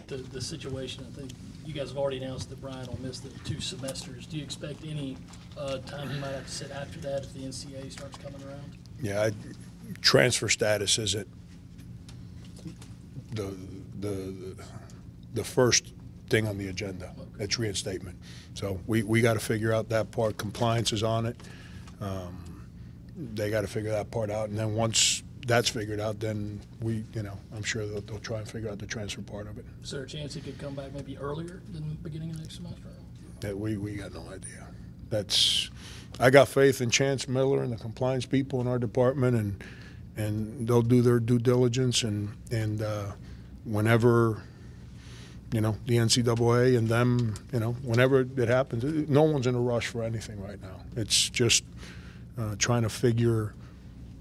the situation, I think you guys have already announced that Brian will miss the 2 semesters. Do you expect any time he might have to sit after that if the NCAA starts coming around? Yeah, transfer status isn't the first thing on the agenda. Okay. It's reinstatement. So we got to figure out that part. Compliance is on it. They got to figure that part out, and then once that's figured out, then I'm sure they'll try and figure out the transfer part of it. Is there a chance he could come back maybe earlier than the beginning of next semester? We got no idea. I got faith in Chance Miller and the compliance people in our department, and they'll do their due diligence, and whenever the NCAA and them, whenever it happens, no one's in a rush for anything right now. It's just trying to figure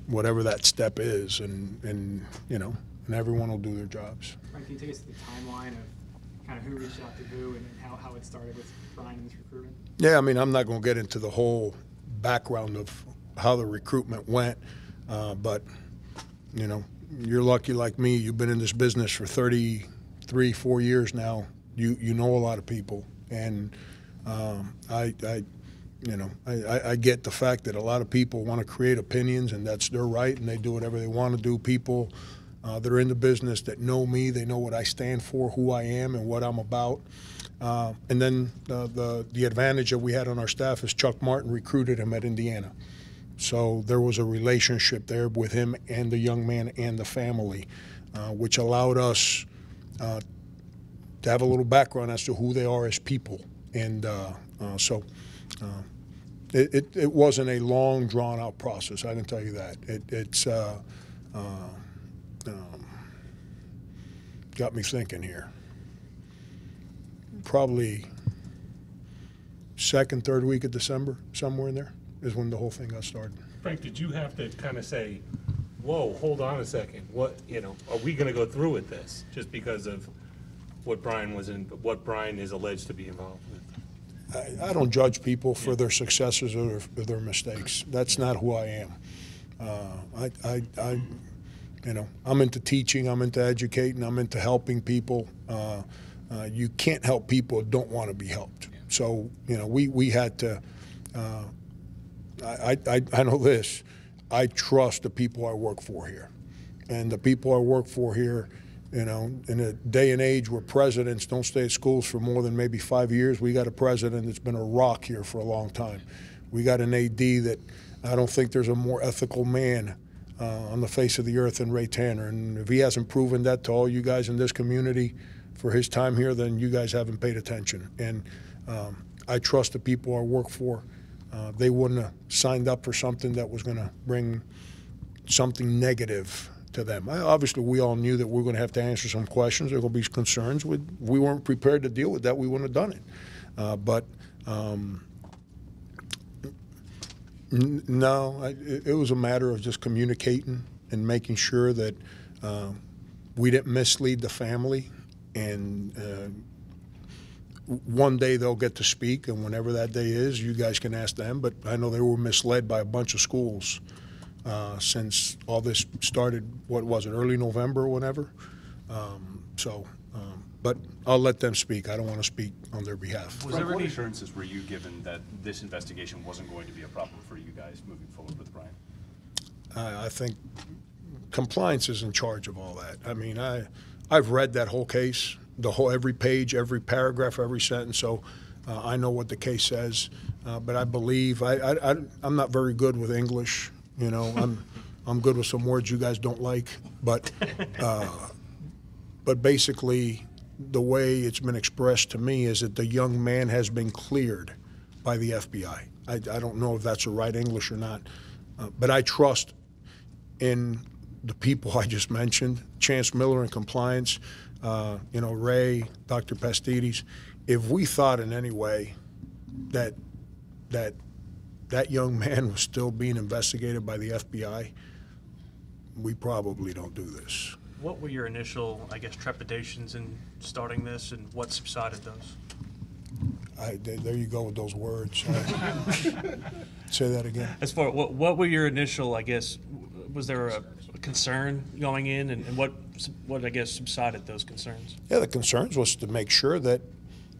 whatever that step is, and everyone will do their jobs. Brian, can you take us to the timeline of kind of who reached out to who and how it started with Brian and this recruitment? Yeah, I mean, I'm not going to get into the whole background of how the recruitment went, but you're lucky like me. You've been in this business for 4 years now. You know a lot of people, and I get the fact that a lot of people want to create opinions, and that's their right, and they do whatever they want to do. People that are in the business that know me, they know what I stand for, who I am, and what I'm about. And then the advantage that we had on our staff is Chuck Martin recruited him at Indiana. So there was a relationship there with him and the young man and the family, which allowed us to have a little background as to who they are as people. And so it wasn't a long, drawn-out process, I can tell you that. It's got me thinking here. Probably second, third week of December, somewhere in there, is when the whole thing got started. Frank, did you have to kind of say, whoa, hold on a second, what, are we going to go through with this just because of what Brian is alleged to be involved with? I don't judge people for their successes or their mistakes. That's not who I am. I'm into teaching, I'm into educating, I'm into helping people. You can't help people who don't want to be helped. So, we had to, I know this, I trust the people I work for here. And the people I work for here, in a day and age where presidents don't stay at schools for more than maybe 5 years, we got a president that's been a rock here for a long time. We got an AD that I don't think there's a more ethical man on the face of the earth than Ray Tanner. And if he hasn't proven that to all you guys in this community for his time here, then you guys haven't paid attention. And I trust the people I work for. They wouldn't have signed up for something that was going to bring something negative to them. Obviously, we all knew that we were going to have to answer some questions. There will be concerns. We weren't prepared to deal with that. We wouldn't have done it. But no, it was a matter of just communicating and making sure that we didn't mislead the family. And one day they'll get to speak, and whenever that day is, you guys can ask them. But I know they were misled by a bunch of schools since all this started, what was it, early November or whatever. But I'll let them speak. I don't want to speak on their behalf. Was there any assurances were you given that this investigation wasn't going to be a problem for you guys moving forward with Brian? I think compliance is in charge of all that. I mean, I've read that whole case, every page, every paragraph, every sentence, so I know what the case says. But I believe I'm not very good with English. I'm good with some words you guys don't like, but basically the way it's been expressed to me is that the young man has been cleared by the FBI. I don't know if that's the right English or not, but I trust in the people I just mentioned, Chance Miller in compliance, Ray, Dr. Pastides. If we thought in any way that young man was still being investigated by the FBI, we probably don't do this. What were your initial, trepidations in starting this, and what subsided those? There you go with those words. Say that again. As far what were your initial, was there a concern going in, and what I guess subsided those concerns? Yeah, the concerns was to make sure that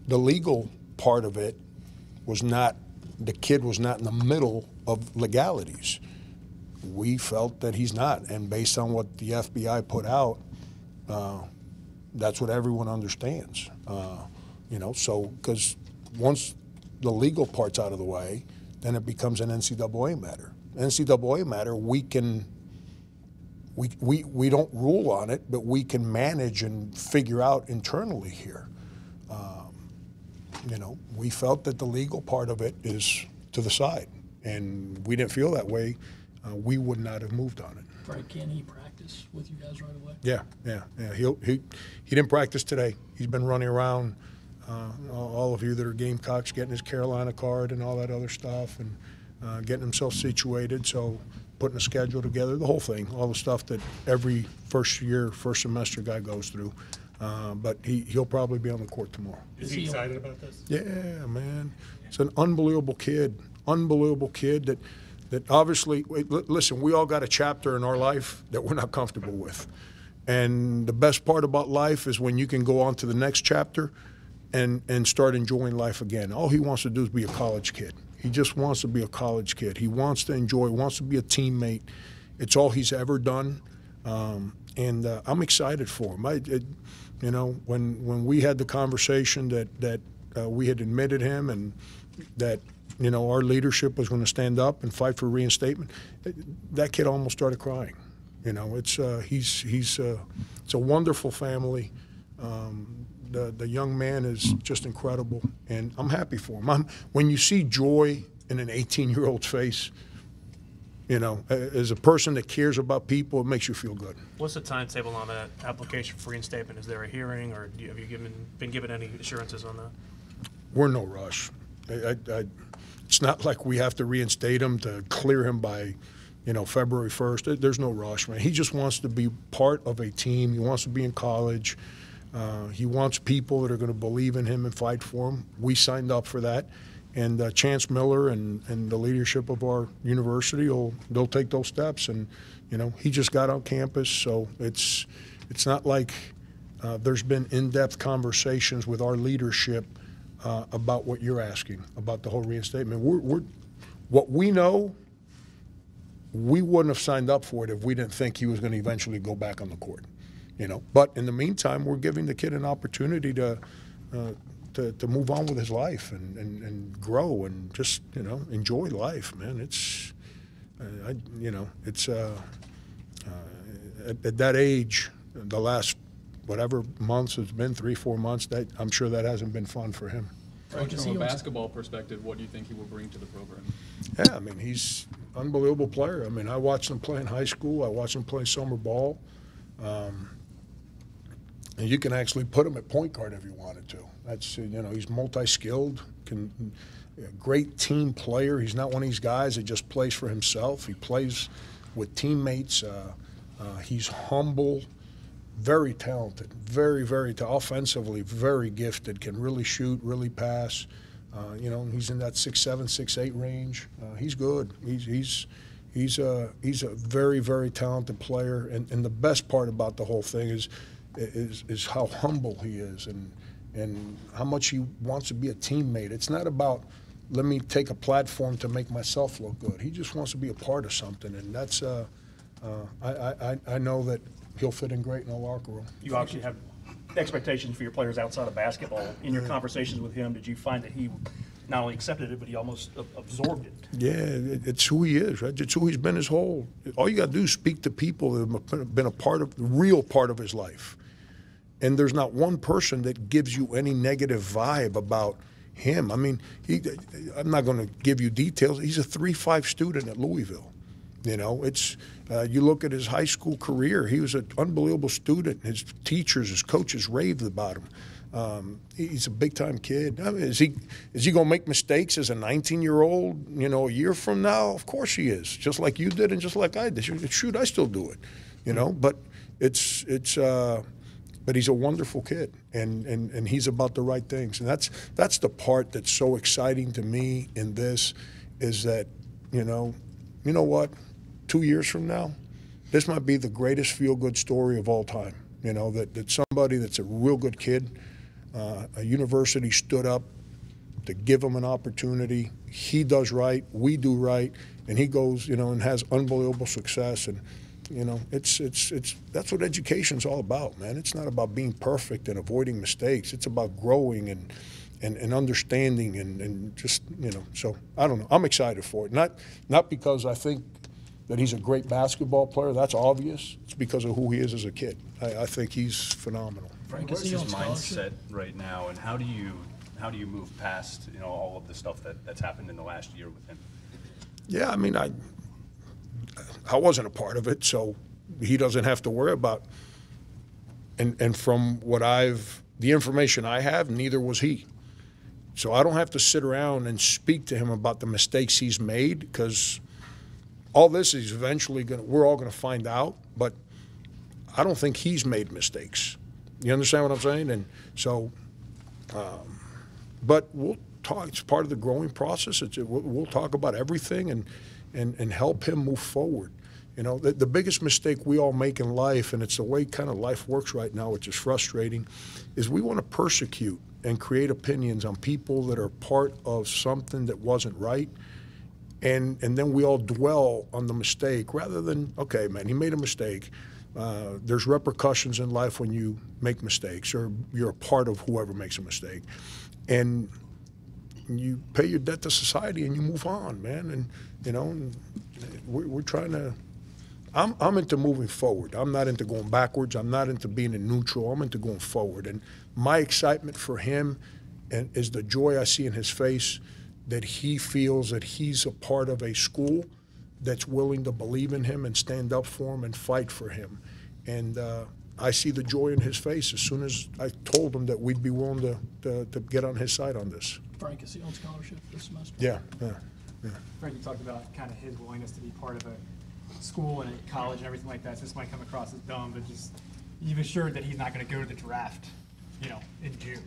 the legal part of it was not, the kid was not in the middle of legalities. We felt that he's not, and based on what the FBI put out, that's what everyone understands. You know, so because once the legal part's out of the way, then it becomes an NCAA matter. NCAA matter, we don't rule on it, but we can manage and figure out internally here. You know, we felt that the legal part of it is to the side, and we didn't feel that way. We would not have moved on it. Right, can he practice with you guys right away? Yeah. He didn't practice today. He's been running around. All of you that are Gamecocks, getting his Carolina card and all that other stuff, and getting himself situated. So putting a schedule together, the whole thing, all the stuff that every first semester guy goes through. But he'll probably be on the court tomorrow. Is he excited about this? Yeah, man. It's an unbelievable kid that obviously, listen, we all got a chapter in our life that we're not comfortable with. And the best part about life is when you can go on to the next chapter and start enjoying life again. All he wants to do is be a college kid. He just wants to be a college kid. He wants to enjoy, wants to be a teammate. It's all he's ever done. And I'm excited for him. You know, when we had the conversation that we had admitted him and that, you know, our leadership was going to stand up and fight for reinstatement, that kid almost started crying. You know, it's a wonderful family. The young man is just incredible, and I'm happy for him. When you see joy in an 18-year-old's face, you know, as a person that cares about people, it makes you feel good. What's the timetable on that application for reinstatement? Is there a hearing, or have you been given any assurances on that? We're in no rush. It's not like we have to reinstate him to clear him by, you know, February 1st. There's no rush, man. He just wants to be part of a team. He wants to be in college. He wants people that are going to believe in him and fight for him. We signed up for that. And Chance Miller and the leadership of our university they'll take those steps. And, you know, he just got on campus, so it's not like there's been in-depth conversations with our leadership about what you're asking, about the whole reinstatement. What we know, we wouldn't have signed up for it if we didn't think he was going to eventually go back on the court, you know. But in the meantime, we're giving the kid an opportunity to move on with his life and grow and just, you know, enjoy life, man. It's, you know, it's at that age, the last whatever months it's been, 3-4 months, that I'm sure that hasn't been fun for him. Coach, from a basketball perspective, what do you think he will bring to the program? Yeah, I mean, he's an unbelievable player. I mean, I watched him play in high school. I watched him play summer ball. And you can actually put him at point guard if you wanted to. That's, you know, he's multi-skilled, great team player. He's not one of these guys that just plays for himself. He plays with teammates. He's humble, very talented, very offensively, very gifted, can really shoot, really pass. You know, he's in that 6'7", 6'8" range. He's good. He's a very talented player. And the best part about the whole thing is how humble he is and how much he wants to be a teammate. It's not about, let me take a platform to make myself look good. He just wants to be a part of something, and that's I know that he'll fit in great in the locker room. You obviously have expectations for your players outside of basketball. In your conversations with him, did you find that he not only accepted it, but he almost absorbed it? Yeah, it's who he is, right? It's who he's been his whole. All you got to do is speak to people that have been a part of, the real part of his life. And there's not one person that gives you any negative vibe about him. I mean, I'm not going to give you details. He's a 3.5 student at Louisville. You know, it's you look at his high school career. He was an unbelievable student. His teachers, his coaches raved about him. He's a big-time kid. I mean, is he going to make mistakes as a 19-year-old? You know, a year from now, of course he is. Just like you did, and just like I did. Shoot, I still do it. You know, but but he's a wonderful kid, and he's about the right things. And that's the part that's so exciting to me in this, is that, you know what, 2 years from now, this might be the greatest feel-good story of all time. You know, that somebody that's a real good kid, a university stood up to give him an opportunity. He does right, we do right, and he goes, you know, and has unbelievable success. And you know, it's that's what education's all about, man. It's not about being perfect and avoiding mistakes. It's about growing and understanding and just, you know. So I don't know. I'm excited for it. Not because I think that he's a great basketball player. That's obvious. It's because of who he is as a kid. I think he's phenomenal. Frank, Is what's he his on mindset right now, and how do you move past, you know, all of the stuff that's happened in the last year with him? Yeah, I mean, I wasn't a part of it, so he doesn't have to worry about. And from what the information I have, neither was he. So I don't have to sit around and speak to him about the mistakes he's made, because all this is eventually we're all gonna find out. But I don't think he's made mistakes. You understand what I'm saying? And so, but we'll talk. It's part of the growing process. We'll talk about everything and help him move forward. You know, the biggest mistake we all make in life, and it's the way kind of life works right now, which is frustrating, is we want to persecute and create opinions on people that are part of something that wasn't right. And then we all dwell on the mistake rather than, okay, man, he made a mistake. There's repercussions in life when you make mistakes, or you're a part of whoever makes a mistake. And you pay your debt to society and you move on, man. And, you know, we're trying to, I'm into moving forward. I'm not into going backwards. I'm not into being in neutral. I'm into going forward. And my excitement for him is the joy I see in his face, that he feels that he's a part of a school that's willing to believe in him and stand up for him and fight for him. And I see the joy in his face as soon as I told him that we'd be willing to get on his side on this. Frank, is he on scholarship this semester? Yeah. Frank, you talked about kind of his willingness to be part of a school and a college and everything like that. So this might come across as dumb, but just you've assured that he's not going to go to the draft, you know, in June.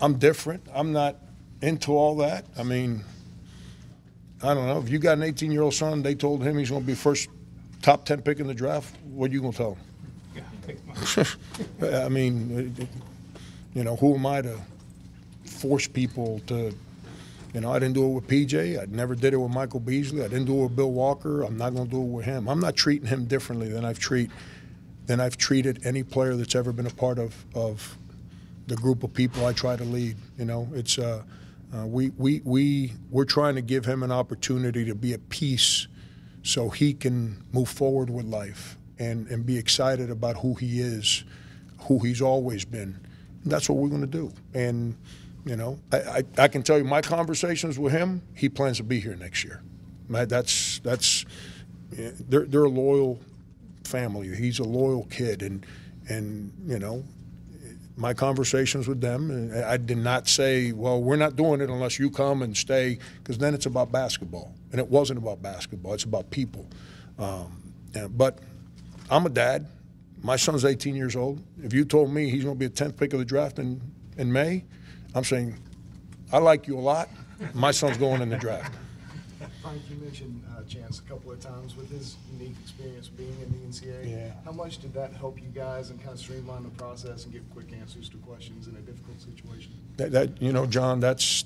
I'm different. I'm not into all that. I mean, I don't know. If you got an 18-year-old son, they told him he's going to be first top 10 pick in the draft, what are you going to tell him? I mean, you know, who am I to force people to, you know, I didn't do it with PJ. I never did it with Michael Beasley. I didn't do it with Bill Walker. I'm not going to do it with him. I'm not treating him differently than I've treated any player that's ever been a part of the group of people I try to lead. You know, it's we're trying to give him an opportunity to be at peace so he can move forward with life and be excited about who he is, who he's always been. And that's what we're going to do. And, you know, I can tell you my conversations with him, he plans to be here next year. They're a loyal family. He's a loyal kid. And you know, my conversations with them, I did not say, well, we're not doing it unless you come and stay, because then it's about basketball. And it wasn't about basketball. It's about people. But I'm a dad. My son's 18 years old. If you told me he's going to be a 10th pick of the draft in May, I'm saying, I like you a lot. My son's going in the draft. Frank, you mentioned Chance a couple of times with his unique experience being in the NCAA. Yeah. How much did that help you guys and kind of streamline the process and give quick answers to questions in a difficult situation? That you know, John, that's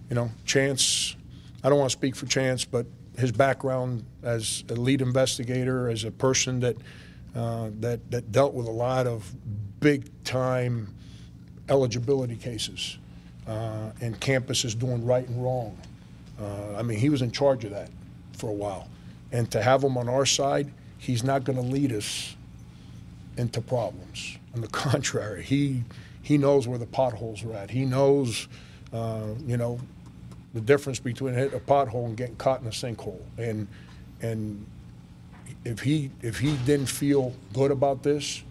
you know, Chance. I don't want to speak for Chance, but his background as a lead investigator, as a person that dealt with a lot of big time eligibility cases and campuses doing right and wrong. I mean, he was in charge of that for a while. And to have him on our side, he's not going to lead us into problems. On the contrary, he knows where the potholes are at. He knows, you know, the difference between hitting a pothole and getting caught in a sinkhole. And if he didn't feel good about this,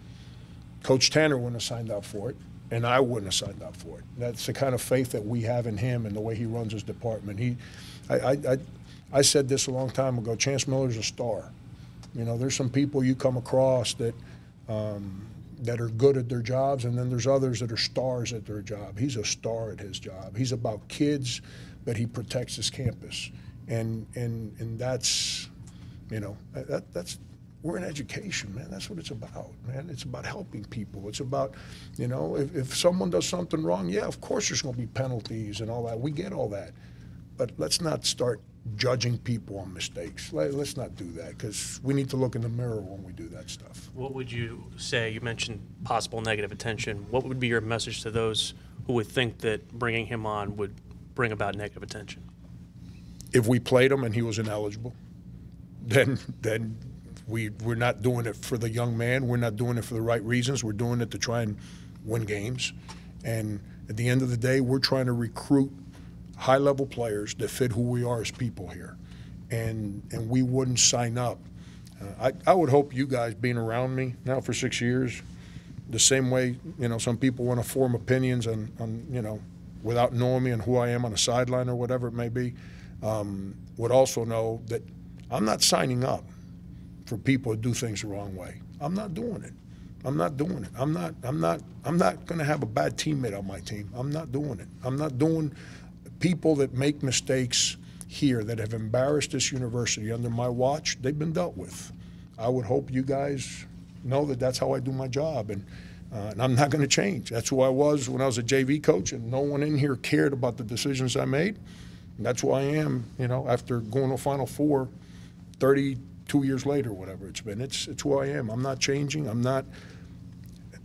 Coach Tanner wouldn't have signed up for it, and I wouldn't have signed up for it. That's the kind of faith that we have in him and the way he runs his department. I said this a long time ago, Chance Miller's a star. You know, there's some people you come across that are good at their jobs, and then there's others that are stars at their job. He's a star at his job. He's about kids but he protects his campus. And that's, you know, that's, we're in education, man. That's what it's about, man. It's about helping people. It's about, you know, if someone does something wrong, yeah, of course there's going to be penalties and all that. We get all that. But let's not start judging people on mistakes. Let's not do that, because we need to look in the mirror when we do that stuff. What would you say, you mentioned possible negative attention, what would be your message to those who would think that bringing him on would bring about negative attention? If we played him and he was ineligible, then we're not doing it for the young man. We're not doing it for the right reasons. We're doing it to try and win games. And at the end of the day, we're trying to recruit high-level players that fit who we are as people here. And we wouldn't sign up. I would hope you guys, being around me now for 6 years, the same way, you know, some people want to form opinions on you know, without knowing me and who I am on the sideline or whatever it may be, would also know that I'm not signing up for people to do things the wrong way. I'm not doing it. I'm not doing it. I'm not going to have a bad teammate on my team. I'm not doing it. I'm not doing people that make mistakes here that have embarrassed this university under my watch. They've been dealt with. I would hope you guys know that that's how I do my job, and I'm not going to change. That's who I was when I was a JV coach, and no one in here cared about the decisions I made. And that's who I am, you know, after going to Final Four 32 years later, whatever it's been. It's who I am. I'm not changing. I'm going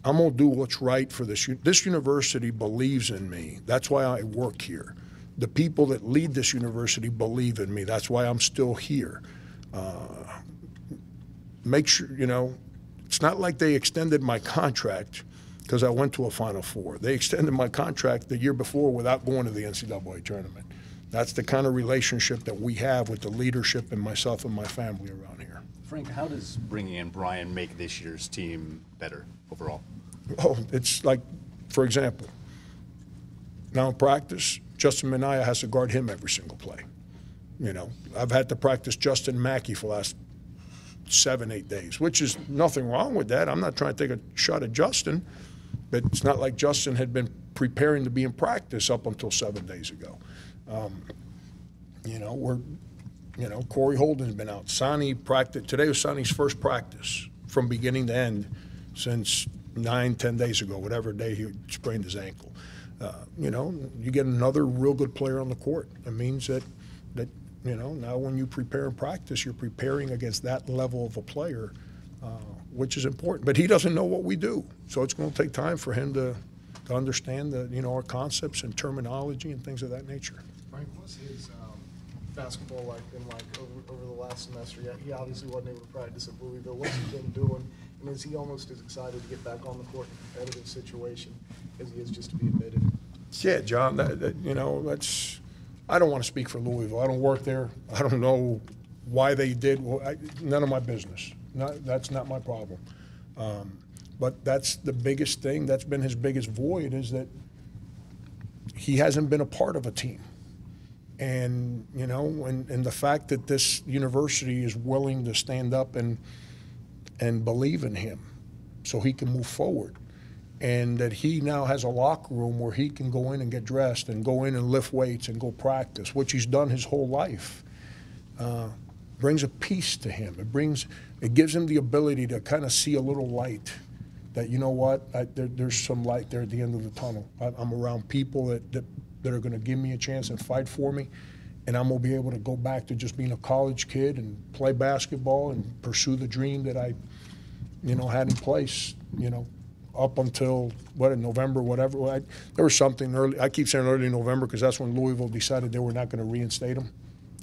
to do what's right for this. This university believes in me. That's why I work here. The people that lead this university believe in me. That's why I'm still here. Make sure, you know, it's not like they extended my contract because I went to a Final Four. They extended my contract the year before without going to the NCAA tournament. That's the kind of relationship that we have with the leadership and myself and my family around here. Frank, how does bringing in Brian make this year's team better overall? Oh, it's like, for example, now in practice, Justin Minaya has to guard him every single play. You know, I've had to practice Justin Mackey for the last 7-8 days, which is nothing wrong with that. I'm not trying to take a shot at Justin, but it's not like Justin had been preparing to be in practice up until 7 days ago. You know, Corey Holden's been out. Sonny practiced. Today was Sonny's first practice from beginning to end since 9-10 days ago, whatever day he sprained his ankle. You know, you get another real good player on the court. It means that you know, now when you prepare in practice, you're preparing against that level of a player, which is important. But he doesn't know what we do, so it's going to take time for him to understand the, you know, our concepts and terminology and things of that nature. Frank, what's his basketball life been like over the last semester? Yeah, he obviously wasn't able to practice at Louisville. What's he been doing? And is he almost as excited to get back on the court in a competitive situation as he is just to be admitted? Yeah, John, you know, that's, I don't want to speak for Louisville. I don't work there. I don't know why they did. Well, none of my business. That's not my problem. But that's the biggest thing. That's been his biggest void, is that he hasn't been a part of a team. And, you know, and the fact that this university is willing to stand up and believe in him so he can move forward, and that he now has a locker room where he can go in and get dressed and go in and lift weights and go practice, which he's done his whole life, brings a peace to him. It gives him the ability to kind of see a little light, that, you know what, there's some light there at the end of the tunnel. I'm around people that are going to give me a chance and fight for me, and I'm going to be able to go back to just being a college kid and play basketball and pursue the dream that I, you know, had in place, you know, up until, in November, whatever. There was something early. I keep saying early November because that's when Louisville decided they were not going to reinstate him.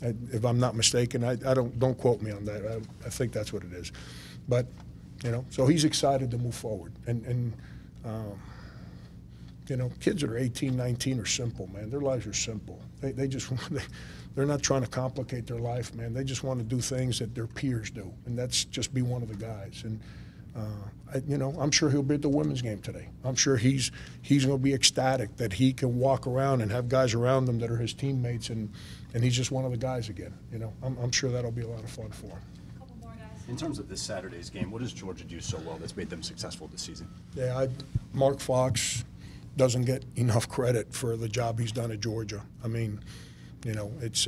If I'm not mistaken, I don't quote me on that. I think that's what it is. But, you know, so he's excited to move forward. And you know, kids that are 18, 19 are simple, man. Their lives are simple. They just they're not trying to complicate their life, man. They just want to do things that their peers do, and that's just be one of the guys. And you know, I'm sure he'll be at the women's game today. I'm sure he's going to be ecstatic that he can walk around and have guys around him that are his teammates, and he's just one of the guys again. You know, I'm sure that'll be a lot of fun for him. In terms of this Saturday's game, what does Georgia do so well that's made them successful this season? Yeah, Mark Fox doesn't get enough credit for the job he's done at Georgia. I mean, you know, it's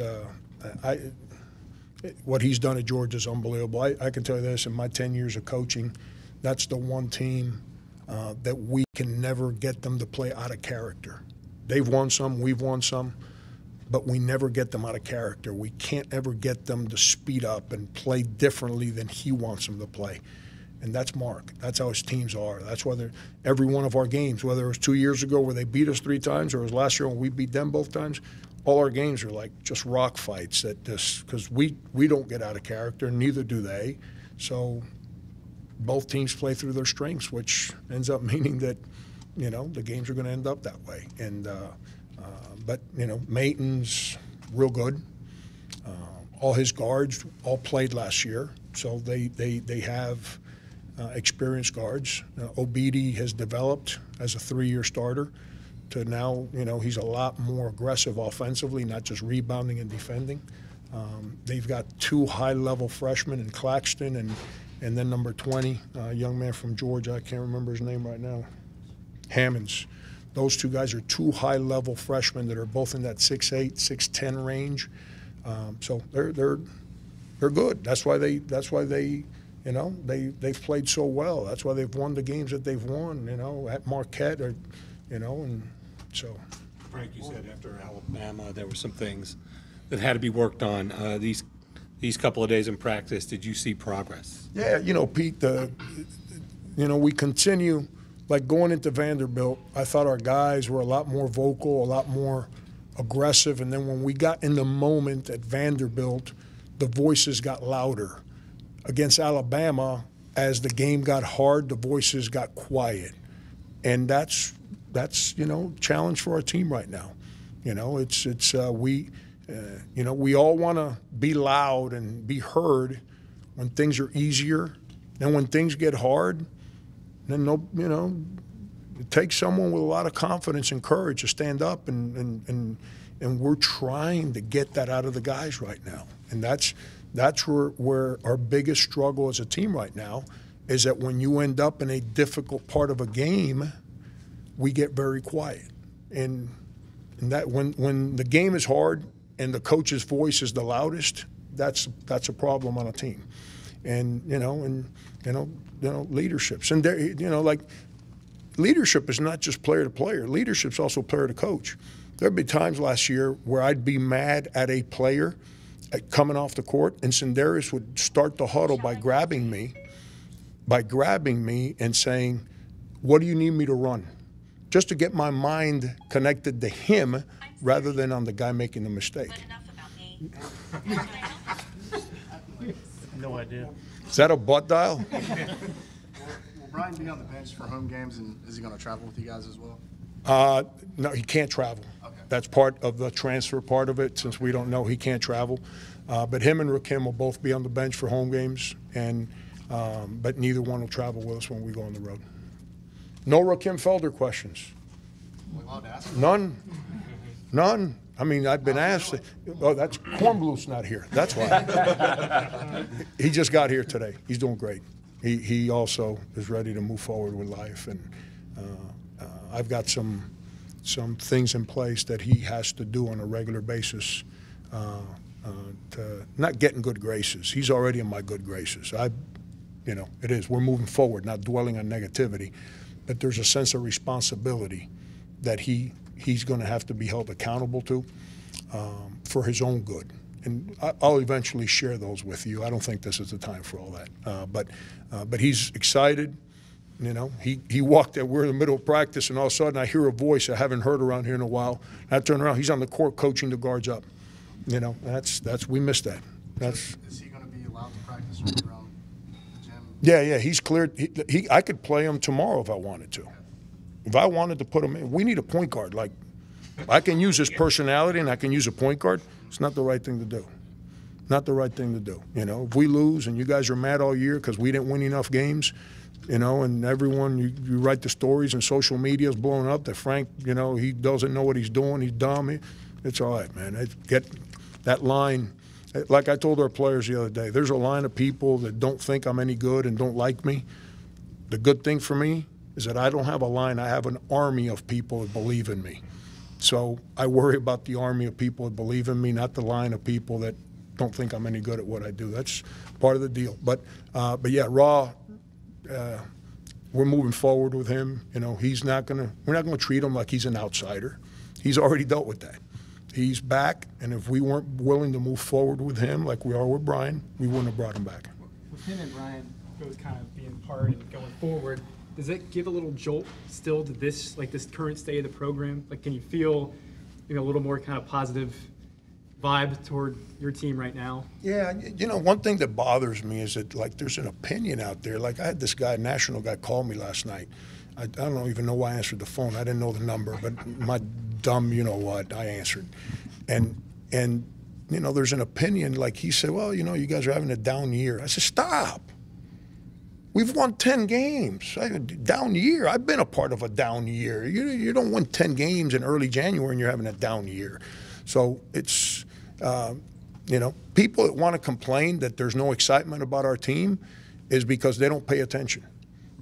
what he's done at Georgia is unbelievable. I can tell you this, in my 10 years of coaching, that's the one team that we can never get them to play out of character. They've won some, we've won some, but we never get them out of character. We can't ever get them to speed up and play differently than he wants them to play. And that's Mark. That's how his teams are. That's why every one of our games, whether it was 2 years ago where they beat us 3 times or it was last year when we beat them both times, all our games are like just rock fights because we don't get out of character, neither do they. So both teams play through their strengths, which ends up meaning that, you know, the games are going to end up that way. And but, you know, Mayton's real good. All his guards all played last year, so they have experienced guards. Obidi has developed as a 3-year starter to now, you know, he's a lot more aggressive offensively, not just rebounding and defending. They've got 2 high-level freshmen in Claxton and then number 20, a young man from Georgia, I can't remember his name right now, Hammonds. Those 2 guys are 2 high-level freshmen that are both in that 6'8", 6'10" range. So they're good. That's why they you know, they've played so well. That's why they've won the games that they've won. You know, at Marquette, or, you know, and so. Frank, you said after Alabama there were some things that had to be worked on. These couple of days in practice, did you see progress? Yeah, you know, Pete, you know, we continue, like going into Vanderbilt, I thought our guys were a lot more vocal, a lot more aggressive, and then when we got in the moment at Vanderbilt, the voices got louder. Against Alabama, as the game got hard, the voices got quiet. And that's you know, challenge for our team right now. You know, you know, we all want to be loud and be heard when things are easier. And when things get hard, then, you know, it takes someone with a lot of confidence and courage to stand up, and we're trying to get that out of the guys right now. And that's where our biggest struggle as a team right now is that when you end up in a difficult part of a game, we get very quiet. And that when the game is hard and the coach's voice is the loudest, that's a problem on a team. And you know leaderships, and there, you know, like, leadership is not just player to player. Leadership's also player to coach. There'd be times last year where I'd be mad at a player coming off the court, and Sindarius would start the huddle by grabbing me and saying, "What do you need me to run?" Just to get my mind connected to him rather than on the guy making the mistake. No idea. Is that a butt dial? Will Brian be on the bench for home games, and is he going to travel with you guys as well? No, he can't travel. Okay. That's part of the transfer part of it. Since we don't know, he can't travel. But him and Rakim will both be on the bench for home games, and but neither one will travel with us when we go on the road. No Rakim Felder questions. We're allowed to ask. None. None. I mean, I've been asked. Oh, that's Kornbluth's not here. That's why. He just got here today. He's doing great. He also is ready to move forward with life, and I've got some things in place that he has to do on a regular basis to not get in good graces. He's already in my good graces. You know, it is. We're moving forward, not dwelling on negativity, but there's a sense of responsibility that he's going to have to be held accountable to for his own good. And I'll eventually share those with you. I don't think this is the time for all that. But he's excited. You know, he walked there. We're in the middle of practice, and all of a sudden I hear a voice I haven't heard around here in a while. And I turn around. He's on the court coaching the guards up. You know, we missed that. Is he going to be allowed to practice around the gym? Yeah. He's cleared. I could play him tomorrow if I wanted to. If I wanted to put him in, we need a point guard. Like, I can use his personality and I can use a point guard. It's not the right thing to do. Not the right thing to do. You know, if we lose and you guys are mad all year because we didn't win enough games, you know, and everyone, you write the stories and social media is blowing up that Frank, you know, he doesn't know what he's doing, he's dumb. It's all right, man. Get that line. Like I told our players the other day, there's a line of people that don't think I'm any good and don't like me. The good thing for me is that I don't have a line. I have an army of people that believe in me. So I worry about the army of people that believe in me, not the line of people that don't think I'm any good at what I do. That's part of the deal. But yeah, Raw, we're moving forward with him. You know, we're not gonna treat him like he's an outsider. He's already dealt with that. He's back, and if we weren't willing to move forward with him like we are with Brian, we wouldn't have brought him back. With him and Brian both kind of being part and going forward, does it give a little jolt still to this current state of the program? Like, can you feel, a little more kind of positive vibe toward your team right now? Yeah, you know, one thing that bothers me is that, like, there's an opinion out there. Like, I had this guy, a national guy, call me last night. I don't even know why I answered the phone. I didn't know the number, but my dumb, you know what, I answered. And you know, there's an opinion, like he said, well, you know, you guys are having a down year. I said, stop. We've won 10 games. Down year. I've been a part of a down year. You don't win 10 games in early January and you're having a down year. So it's, you know, people that want to complain that there's no excitement about our team is because they don't pay attention,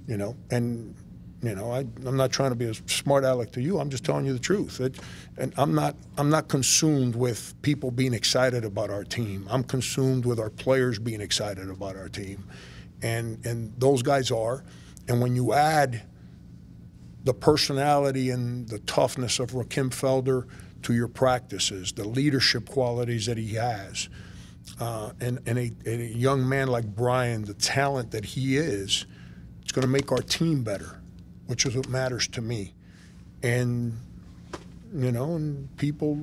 you know. And, you know, I'm not trying to be a smart aleck to you. I'm just telling you the truth. And I'm not consumed with people being excited about our team. I'm consumed with our players being excited about our team. And those guys are. And when you add the personality and the toughness of Rakim Felder to your practices, the leadership qualities that he has, and a young man like Brian, the talent that he is, it's going to make our team better, which is what matters to me. And, you know, and people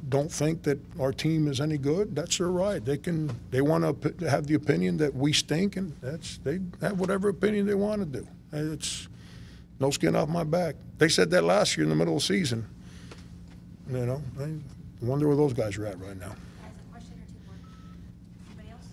don't think that our team is any good. That's their right. They want to have the opinion that we stink, and they have whatever opinion they want to do. It's no skin off my back. They said that last year in the middle of the season. You know, I wonder where those guys are at right now.